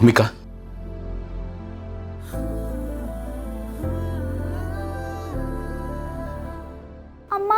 ಭೂಮಿಕಾ, ಅಮ್ಮ,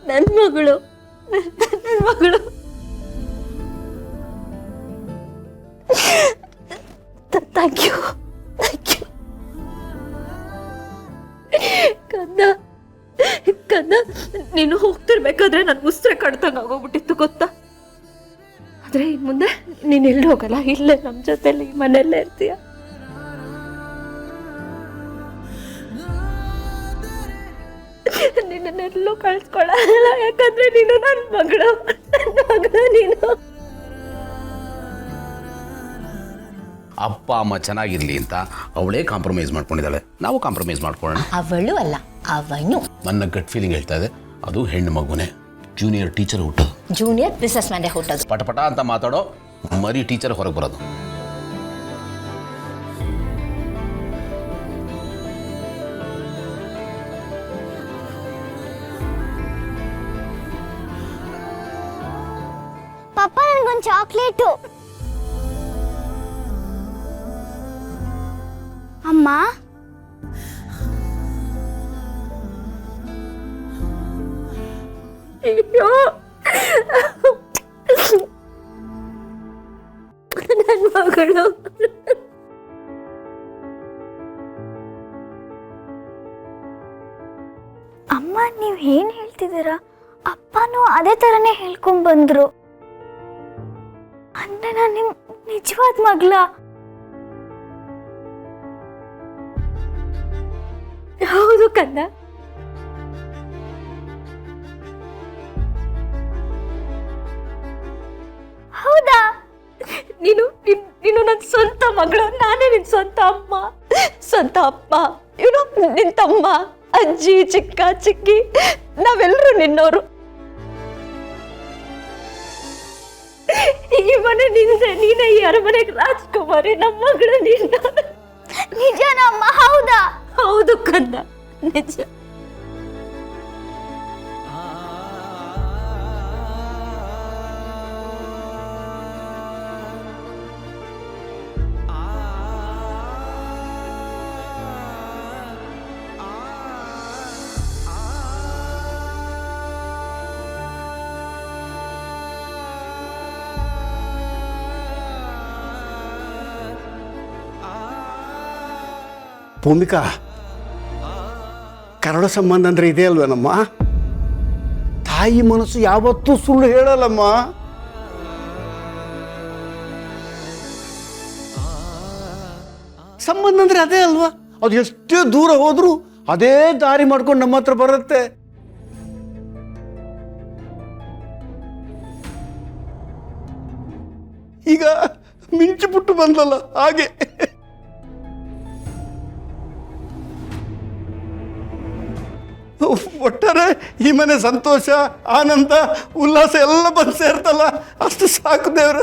ನನ್ನ ಮಗಳು, ನನ್ನ ಮಗಳು. Thank you, thank you. ಕಂದ, ಕಂದ, ನೀನು ಹೋಗ್ತಿರ್ಬೇಕಾದ್ರೆ ನನ್ನ ಉಸಿರೇ ಕಡ್ತಂಗೆ ಆಗೋಗ್ಬಿಟ್ಟಿತ್ತು ಗೊತ್ತಾ? ಆದ್ರೆ ಇನ್ ಮುಂದೆ ನೀನು ಎಲ್ಲಿ ಹೋಗಲ್ಲ, ಇಲ್ಲೇ ನಮ್ಮ ಜೊತೆಲಿ ಈ ಮನೆಯಲ್ಲೇ ಇರ್ತೀಯ. ನಿನ್ನೆಲ್ಲೂ ಕಳ್ಸ್ಕೊಳಲ್ಲ, ಯಾಕಂದ್ರೆ ನೀನು ನನ್ನ ಮಗಳು, ನನ್ನ ಮಗಳು ನೀನು. ಅಪ್ಪ ಅಮ್ಮ ಚೆನ್ನಾಗಿರ್ಲಿ ಅಂತ ಅವಳೇ ಕಾಂಪ್ರಮೈಸ್ ಮಾಡ್ಕೊಂಡಿದ್ದಾಳೆ, ನಾವು ಕಾಂಪ್ರಮೈಸ್ ಮಾಡ್ಕೊಳ್ಳೋಣ. ಅವಳು ಅಲ್ಲ, ಅವನು. ನನ್ನ ಗಟ್ ಫೀಲಿಂಗ್ ಹೇಳ್ತಾ ಇದೆ, ಅದು ಹೆಣ್ಣು ಮಗುನೇ. ಜೂನಿಯರ್ ಟೀಚರ್ ಹುಟ್ಟೋದು, ಜೂನಿಯರ್ ಬಿಸ್ನೆಸ್ ಮ್ಯಾನ್ ಹುಟ್ಟೋದು. ಪಟಪಟ ಅಂತ ಮಾತಾಡೋ ಮರಿ ಟೀಚರ್ ಹೊರಗೆ ಬರೋದು. ಪಾಪ, ನನಗೊಂದು ಚಾಕ್ಲೇಟು. ಅಮ್ಮ, ಅಯ್ಯೋ, ನನ್ನ ಮಗಳು. ಅಮ್ಮ, ನೀವು ಏನ್ ಹೇಳ್ತಿದ್ದೀರಾ? ಅಪ್ಪನೂ ಅದೇ ಥರನೇ ಹೇಳ್ಕೊಂಡ್ ಬಂದ್ರು. ಅಂದ್ರೆ ನಾನು ನಿಮ್ ನಿಜವಾದ ಮಗಳ? ಹೌದು ಕಂದ. ಹೌದಾ? ನೀನು ನೀನು ನನ್ನ ಸ್ವಂತ ಮಗಳು, ನಾನೇ ನಿನ್ ಸ್ವಂತ ಅಮ್ಮ, ಸ್ವಂತ ಅಪ್ಪ. ಇವನು ನಿನ್ ತಮ್ಮ, ಅಜ್ಜಿ, ಚಿಕ್ಕ ಚಿಕ್ಕಿ, ನಾವೆಲ್ಲರೂ ನಿನ್ನೋರು. ಈ ಮನೆ ನಿಂದೆ, ನೀನೇ ಈ ಅರಮನೆಗೆ ರಾಜ್ಕುಮಾರಿ, ನಮ್ಮ ಮಗಳು ನಿನ್ನ. ನಿಜನಾ ಅಮ್ಮ? ಹೌದಾ? ಹೌದು ಕಂದ, ನಿಜ. ಭೂಮಿಕಾ, ಕರಡ ಸಂಬಂಧ ಅಂದರೆ ಇದೆ ಅಲ್ವೇನಮ್ಮ? ತಾಯಿ ಮನಸ್ಸು ಯಾವತ್ತೂ ಸುಳ್ಳು ಹೇಳಲ್ಲಮ್ಮ. ಸಂಬಂಧ ಅಂದರೆ ಅದೇ ಅಲ್ವಾ? ಅದು ಎಷ್ಟೇ ದೂರ ಹೋದರೂ ಅದೇ ದಾರಿ ಮಾಡ್ಕೊಂಡು ನಮ್ಮ ಹತ್ರ ಬರುತ್ತೆ. ಈಗ ಮಿಂಚು ಬಿಟ್ಟು ಬಂದಲ್ಲ ಹಾಗೆ. ಒಟ್ಟಾರೆ ಈ ಮನೆ ಸಂತೋಷ, ಆನಂದ, ಉಲ್ಲಾಸ ಎಲ್ಲ ಬಂದು ಸೇರ್ತಲ್ಲ, ಅಷ್ಟು ಸಾಕು ದೇವ್ರೆ.